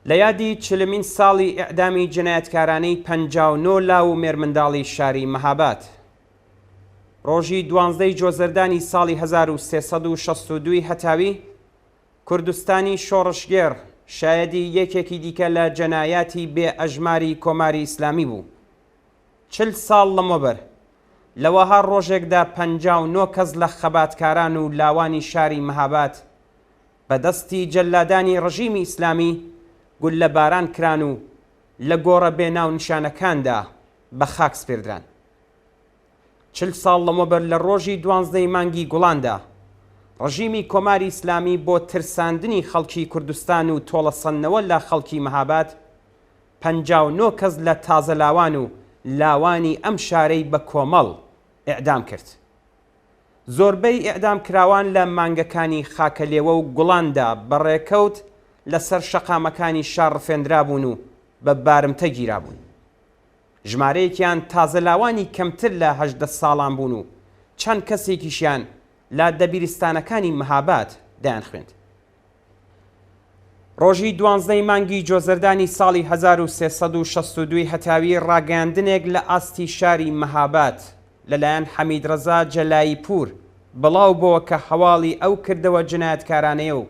لە یادی چلمین ساڵی ئیعدامی جنایەتکارانەی 59 لاو و مێرمنداڵی شاری مەهاباد. ڕۆژی 12 جۆزەردانی ساڵی 1362 هەتاوی کوردستانی شۆڕشگێر شایەدی یەکێکی دیکە لە جەنایاتی بێ ئەژماری کۆماری ئیسلامی بوو. 40 ساڵ لەمەوبەر لەوەها ڕۆژێکدا 59 کەس لە خەباتکاران و لاوانی شاری مەهاباد بەدەستی جەلادانی ڕژیمی ئیسلامی گول لە باران کران و لە گۆڕە بێناو نیشانەکاندا بە خاک سپێردران. 40 ساڵ لەمەوبەر لە ڕۆژی 12 مانگی گوڵاندا ڕژیمی کۆماری ئیسلامی بۆ ترساندنی خەڵکی کوردستان و تۆڵەسەندنەوە لە خەڵکی مەهاباد 59 کەس لە تازەلاوان و لاوانی ئەم شارەی بە کۆمەڵ ئیعدام کرد. زۆربەی ئیعدام کراوان لە مانگەکانی خاکەلێوە و گوڵاندا بەڕێکەوت لەسەر شەقامەکانی شار ڕفێنرابوون و بە بارمتە گیرابوون. ژمارەیەکیان تازەلاوانی کەمتر لە 18 ساڵان بوون و چەند کەسێکیشیان لە دەبیرستانەکانی مەهاباد دایان خوێند. ڕۆژی 12 مانگی جۆزەردانی ساڵی 1362 هەتاوی ڕاگەاندنێک لە ئاستی شاری مەهاباد لەلایەن حەمید ڕەزا جەلایی پور بڵاو بووە کە هەواڵی ئەو کردەوە جنایەتکارانەیە و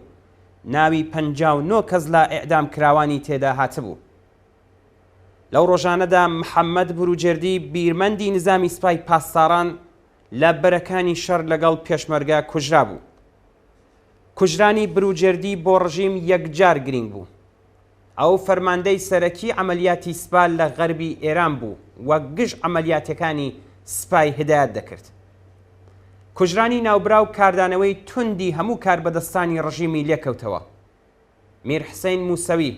ناوی 59 کەس لە ئیعدام کراوانی تێدا هاتبوو. لەو ڕۆژانەدا محەممەد بروجێردی بیرمەندی نظامی سوپای پاسداران لە بەرەکانی شەر لەگەڵ پێشمەرگە کوژرا بوو. کوژرانی بروجێردی بۆ ڕژیم یەکجار گرنگ بوو. ئەو فەرماندەی سەرەکی ئەمەلیاتی سپای لە غەربی ئێران بوو وەک گشت ئەمەلیاتەکانی سپای هدایەت دەکرد. کوژرانی ناوبراو کاردانەوەی توندی هەموو کاربەدەستانی ڕژیمی لێکەوتەوە. میر حسین موسەوی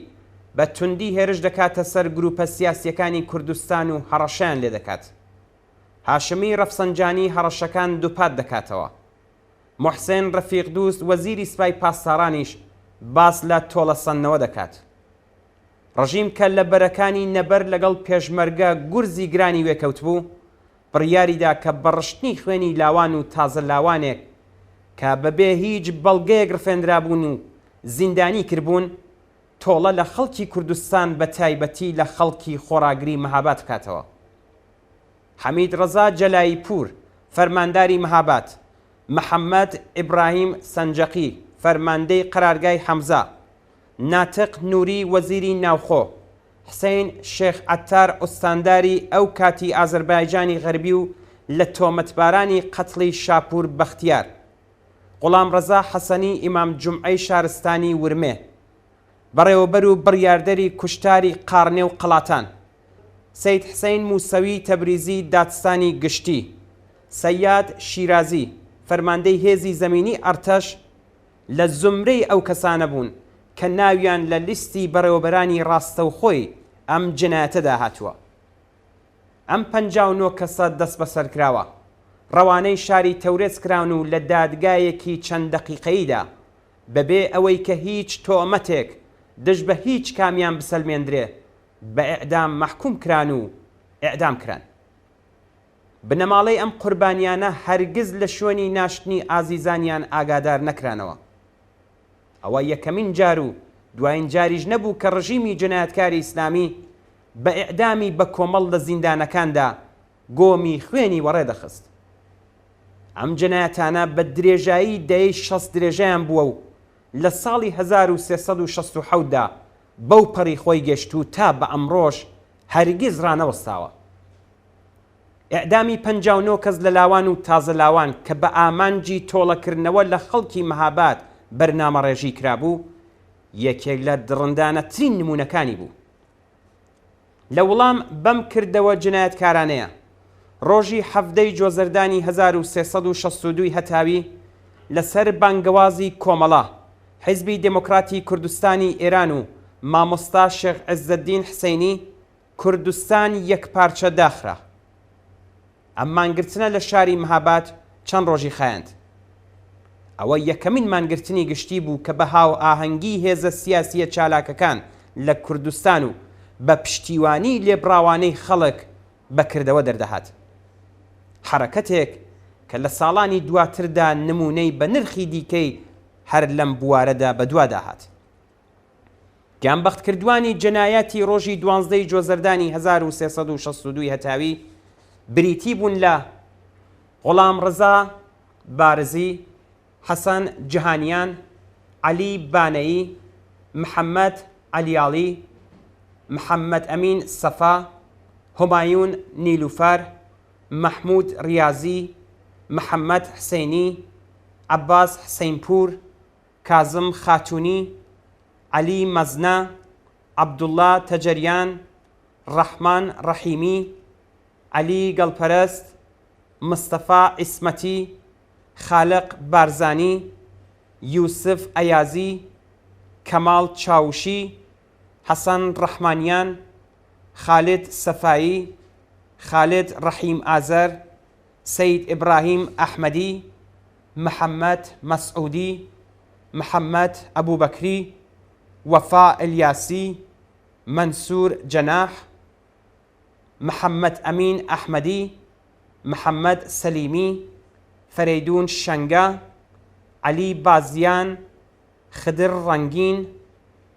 بە توندی هێرش دەکاتە سەر گروپە سیاسیەکانی کوردستان و هەڕەشەیان لێ دەکات. هاشمی ڕەفسەنجانی هەڕەشەکان دووپات دەکاتەوە. محسێن ڕەفیقدوست وەزیری سوپای پاسدارانیش باس لە تۆڵەسەندنەوە دەکات. ڕژیم کە لە بەرەکانی نەبەر لەگەڵ پێشمەرگە گورزی گرانی وێکەوت بوو بڕیاریدا کە بەڕشتنی خوێنی لاوان و تازە لاوانێک کە بەبێ هیچ بەڵگەیەک ڕفێنرابوون و زیندانی کردبوون تۆڵە لە خەڵکی کوردستان بە تایبەتی لە خەڵکی خۆراگری مەهاباد بکاتەوە. حەمید ڕەزا جەلایی پور فەرمانداری مەهاباد، محەممەد ئیبراهیم سەنجەقی فەرماندەی قەرارگای حەمزە، ناتق نووری وەزیری ناوخۆ، حسین شێخ عەتار ئوستانداری ئەو کاتی ئازەربایجانی غەربی و لە تۆمەتبارانی قەتڵی شاپور بەختیار، غوڵام ڕەزا حەسەنی ئیمام جومعەی شارستانی ورمێ، بەڕێوەبەر و بڕیاردەری کوشتاری قارنێ و قەڵاتان، سەید حسین موسەوی تەبریزی دادستانی گشتی، سەیاد شیرازی فەرماندەی هێزی زەمینی ئەرتەش لە زمرەی ئەو کەسانە بوون کە ناویان لە لیستی بەڕێوەبەرانی ڕاستەوخۆی ئەم جنایەتەدا هاتووە. ئەم 59 کەسە دەست بەسەر کراوە. ڕەوانەی شاری تەورێز کراون و لە دادگایەکی چەند دەقیقەییدا بەبێ ئەوەی کە هیچ تۆمەتێک دژ بە هیچ کامیان بسەلمێندرێ بە ئیعدام مەحکوم کران و ئیعدام کران. بنەماڵەی ئەم قوربانیانە هەرگز لە شوێنی ناشتنی ئازیزانیان ئاگادار نەکرانەوە. ئەوە یەکەمین جار و دوایین جاریش نەبوو کە ڕژیمی جنایەتکاری ئیسلامی بە ئیعدامی بە کۆمەڵ لە زیندانەکاندا گۆمی خوێنی وەڕێدەخست. ئەم جنایەتانە بە درێژایی دەی 60 درێژەیان بووە و لە ساڵی 1367دا بەو پەڕی خۆی گەشت و تا بە ئەمڕۆژ هەرگیز ڕانەوەستاوە. ئیعدامی 59 کەس لە لاوان و تازە لاوان کە بە ئامانجی تۆڵەکردنەوە لە خەڵکی مەهاباد بەرنامەڕێژی کرابوو یەکێک لە دڕندانەترین نمونونەکانی بوو. لە وەڵام بەم کردەوە جنایەتکارانەیە ڕۆژی 17 جۆزەردانی 1362 هەتاوی لەسەر بانگەوازی کۆمەڵە حیزبی دموکراتی کوردستانی ئێران و مامۆستا شێخ عیززەدین حسەینی کوردستان یەکپارچە داخرا. ئەم مانگرتنە لە شاری مەهاباد چەند ڕۆژی خایاند. ئەوە یەکەمین مانگرتنی گشتی بوو کە بە هاو ئاهەنگی هێزە سیاسیە چالاکەکان لە کوردستان و بە پشتیوانی لێبڕاوانەی خەڵک بەکردەوە دەردەهات. حرەکەتێک کە لە ساڵانی دواتردا نمونەی بە نرخی دیکەی هەر لەم بوارەدا بەدوا داهات. گیانبەختکردوانی جەنایەتی ڕۆژی 12 جۆزەردانی 1362 هەتاوی بریتی بوون لە غوڵام ڕزا بارزی، حەسەن جیهانیان، عەلی بانەیی، محەممەد عەلیاڵی، محەممەد ئەمین سەفا، هۆمایون نیلوفەر، مەحموود ڕیازی، محەممەد حسەینی، عەباس حسەینپور، کازم خاتوونی، عەلی مەزنە، عەبدوڵڵا تەجەریان، ڕەحمان ڕەحیمی، عەلی گەڵپەرست، مستەفا عیسمەتی، خالق بارزانی، یوسف ئەیازی، کەماڵ چاوشی، حەسەن ڕەحمانیان، خالد سەفایی، خالد ڕەحیم ئازەر، سەید ئیبراهیم ئەحمەدی، محەممەد مەسعودی، محەممەد ئەبوبەکری، وەفا ئیلیاسی، مەنسوور جەناح، محەممەد ئەمین ئەحمەدی، محەممەد سەلیمی، فەرەیدون شەنگە، عەلی بازیان، خدر ڕەنگین،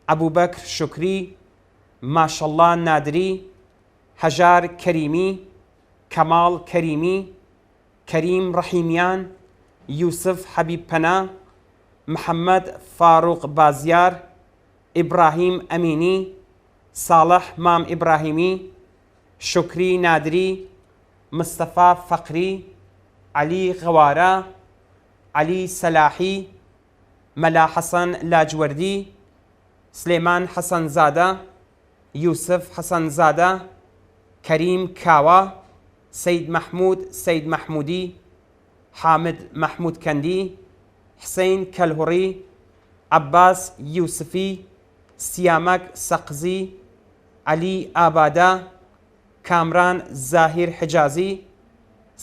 ئەبوبەکر شوکری، ماشەڵڵا نادری، هەژار کەریمی، کەماڵ کەریمی، کەریم ڕەحیمیان، یوسف حەبیبپەنا، محەممەد فاڕوق بازیار، ئیبراهیم ئەمینی، ساڵح مام ئیبراهیمی، شوکری نادری، مستەفا فەقری، عەلی غەوارە، عەلی سەلاحی، مەلا حەسەن لاجوەردی، سلێمان حەسەنزادە، یوسف حەسەنزادە، کەریم کاوە، سەید مەحموود سەید مەحموودی، حامد مەحموود کەندی، حسەین کەلهوڕی، عەباس یوسفی، سیامەک سەقزی، عەلی ئابادە، کامران زاهیر حجازی،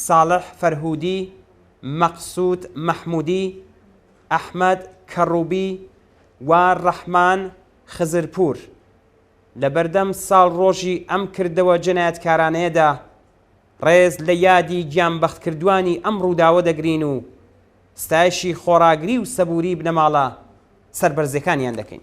ساڵح فەرهودی، مەقسوود مەحموودی، ئەحمەد کەڕووبی و ڕەحمان خزرپور. لە بەردەم ساڵ ڕۆژی ئەم کردەوە جەنایەتکارانەیەدا ڕێز لە یادی گیانبەختکردوانی ئەم ڕووداوە دەگرین و ستایشی خۆراگری و سەبووری بنەماڵە سەربەرزەکانیان دەکەین.